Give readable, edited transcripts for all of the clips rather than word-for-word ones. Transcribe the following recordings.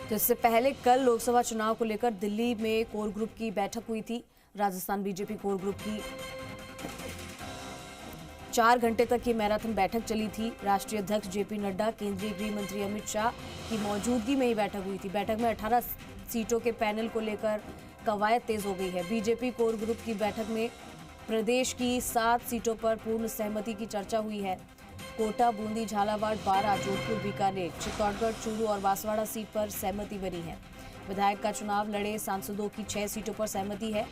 तो इससे पहले कल लोकसभा चुनाव को लेकर दिल्ली में कोर ग्रुप की बैठक हुई थी। राजस्थान बीजेपी कोर ग्रुप की 4 घंटे तक की मैराथन बैठक चली थी। राष्ट्रीय अध्यक्ष जेपी नड्डा, केंद्रीय गृह मंत्री अमित शाह की मौजूदगी में ही बैठक हुई थी। बैठक में 18 सीटों के पैनल को लेकर कवायद तेज हो गई है। बीजेपी कोर ग्रुप की बैठक में प्रदेश की 7 सीटों पर पूर्ण सहमति की चर्चा हुई है। कोटा, बूंदी, झालावाड़, बारां, जोधपुर, बीकानेर, चित्तौड़गढ़, चूरू और बांसवाड़ा सीट पर सहमति बनी है। विधायक का चुनाव लड़े सांसदों की 6 सीटों पर सहमति है।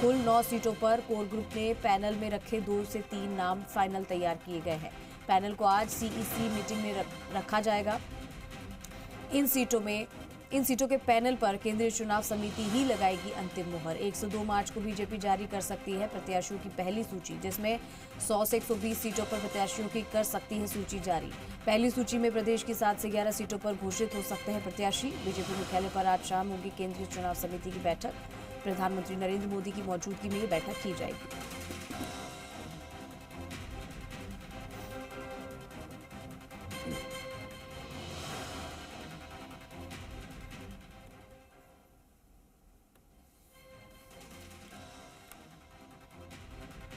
कुल 9 सीटों पर कोर ग्रुप ने पैनल में रखे 2 से 3 नाम फाइनल तैयार किए गए हैं। पैनल को आज सीईसी मीटिंग में रखा जाएगा। इन सीटों के पैनल पर केंद्रीय चुनाव समिति ही लगाएगी अंतिम मुहर। 1 से 2 मार्च को बीजेपी जारी कर सकती है प्रत्याशियों की पहली सूची, जिसमें 100 से 120 सीटों पर प्रत्याशियों की कर सकती है सूची जारी। पहली सूची में प्रदेश की 7 से 11 सीटों पर घोषित हो सकते हैं प्रत्याशी। बीजेपी मुख्यालय पर आज शाम होगी केंद्रीय चुनाव समिति की बैठक। प्रधानमंत्री नरेंद्र मोदी की मौजूदगी में ये बैठक की जाएगी।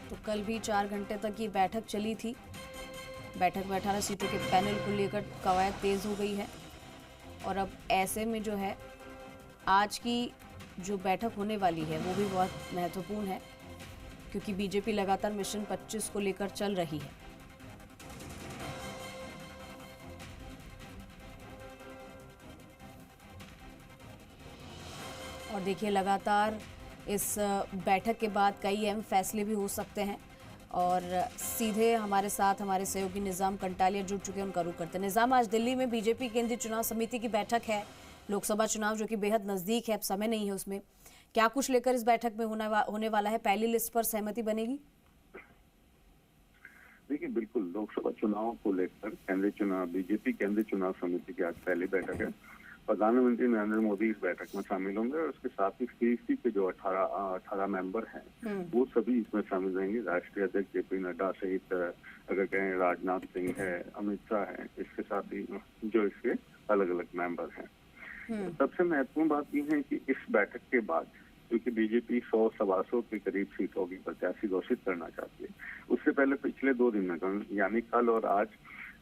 तो कल भी 4 घंटे तक ये बैठक चली थी। बैठक में 18 सीटों के पैनल को लेकर कवायद तेज हो गई है और अब ऐसे में जो है आज की जो बैठक होने वाली है वो भी बहुत महत्वपूर्ण है, क्योंकि बीजेपी लगातार मिशन 25 को लेकर चल रही है। और देखिए, लगातार इस बैठक के बाद कई अहम फैसले भी हो सकते हैं और सीधे हमारे साथ हमारे सहयोगी निज़ाम कंटालिया जुड़ चुके हैं, उनका रुख करते हैं। निज़ाम, आज दिल्ली में बीजेपी केंद्रीय चुनाव समिति की बैठक है। लोकसभा चुनाव जो कि बेहद नज़दीक है, अब समय नहीं है उसमें। क्या कुछ लेकर इस बैठक में होने वाला है? पहली लिस्ट पर सहमति बनेगी? देखिए, बिल्कुल लोकसभा चुनाव को लेकर बीजेपी केंद्रीय चुनाव समिति की आज पहली बैठक है। प्रधानमंत्री नरेंद्र मोदी इस बैठक में शामिल होंगे और उसके साथ ही सीईसी के जो 18 मेंबर हैं वो सभी इसमें शामिल रहेंगे। राष्ट्रीय अध्यक्ष जेपी नड्डा सहित अगर कहें राजनाथ सिंह है, अमित शाह है, इसके साथ ही जो इसके अलग अलग मेंबर हैं। सबसे महत्वपूर्ण बात यह है कि इस बैठक के बाद, क्योंकि बीजेपी 100-125 के करीब सीटों की प्रत्याशी घोषित करना चाहती है, उससे पहले पिछले 2 दिन में यानी कल और आज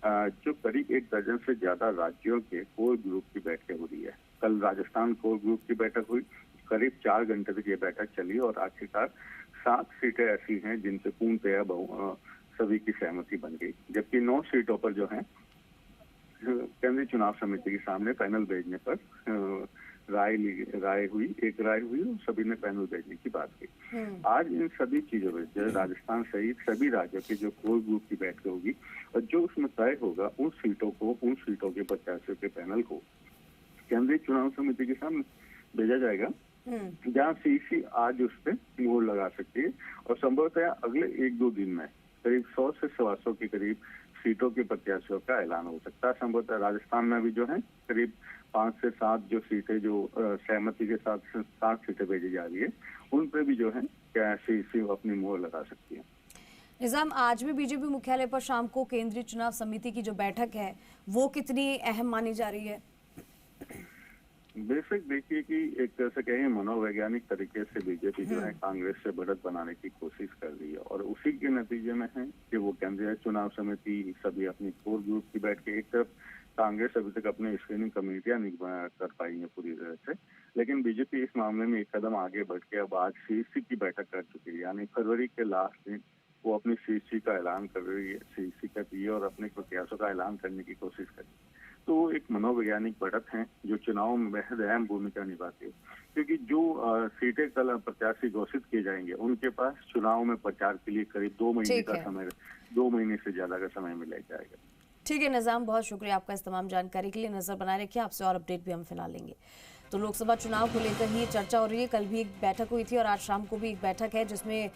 जो करीब 1 दर्जन से ज्यादा राज्यों के कोर ग्रुप की बैठकें हो रही है। कल राजस्थान कोर ग्रुप की बैठक हुई, करीब 4 घंटे तक ये बैठक चली और आखिरकार 7 सीटें ऐसी हैं जिन पे पूर्णतया सभी की सहमति बन गई, जबकि 9 सीटों पर जो है केंद्रीय चुनाव समिति के सामने पैनल भेजने पर राय हुई और सभी ने पैनल भेजने की बात की। आज इन सभी चीजों में जो राजस्थान सहित सभी राज्यों के जो कोर ग्रुप की बैठक होगी और जो उसमें तय होगा उन सीटों के प्रत्याशियों के पैनल को केंद्रीय चुनाव समिति के सामने भेजा जाएगा, जहां सीईसी आज उस पर मोहर लगा सकती है और संभवतः अगले 1-2 दिन में करीब 100 से 125 के करीब सीटों के प्रत्याशियों का ऐलान हो सकता है। संभवतः राजस्थान में भी जो है करीब 5 से 7 जो सीटें जो सहमति के साथ 7 सीटें भेजी जा रही है, उन पे भी जो है क्या सीईसी अपनी मोहर लगा सकती है। निज़ाम, आज भी बीजेपी मुख्यालय पर शाम को केंद्रीय चुनाव समिति की जो बैठक है वो कितनी अहम मानी जा रही है? बेशक देखिए कि एक तरह से कहें मनोवैज्ञानिक तरीके से बीजेपी जो है कांग्रेस से बढ़त बनाने की कोशिश कर रही है और उसी के नतीजे में है कि वो केंद्रीय चुनाव समिति सभी अपनी कोर ग्रुप की बैठ के, एक तरफ कांग्रेस अभी तक अपनी स्क्रीनिंग कमेटियां नहीं कर पाई है पूरी तरह से, लेकिन बीजेपी इस मामले में एक कदम आगे बढ़ के अब आज सीईसी की बैठक कर चुकी है। यानी फरवरी के लास्ट दिन वो अपनी सीईसी का ऐलान कर रही है, सीईसी का दिए और अपने प्रत्याशियों का ऐलान करने की कोशिश कर रही है। तो एक मनोवैज्ञानिक बढ़त है जो चुनाव में बेहद अहम भूमिका निभाती है, क्योंकि जो सीटें कल प्रत्याशी घोषित किए जाएंगे उनके पास चुनाव में प्रचार के लिए करीब 2 महीने से ज्यादा का समय मिल जाएगा। ठीक है निज़ाम, बहुत शुक्रिया आपका इस तमाम जानकारी के लिए। नजर बनाए रखिए, आपसे और अपडेट भी हम फिलहाल लेंगे। तो लोकसभा चुनाव को लेकर ही चर्चा हो रही है। कल भी एक बैठक हुई थी और आज शाम को भी एक बैठक है जिसमें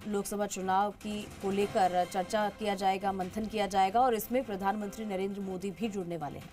लोकसभा चुनाव को लेकर चर्चा किया जाएगा, मंथन किया जाएगा और इसमें प्रधानमंत्री नरेंद्र मोदी भी जुड़ने वाले हैं।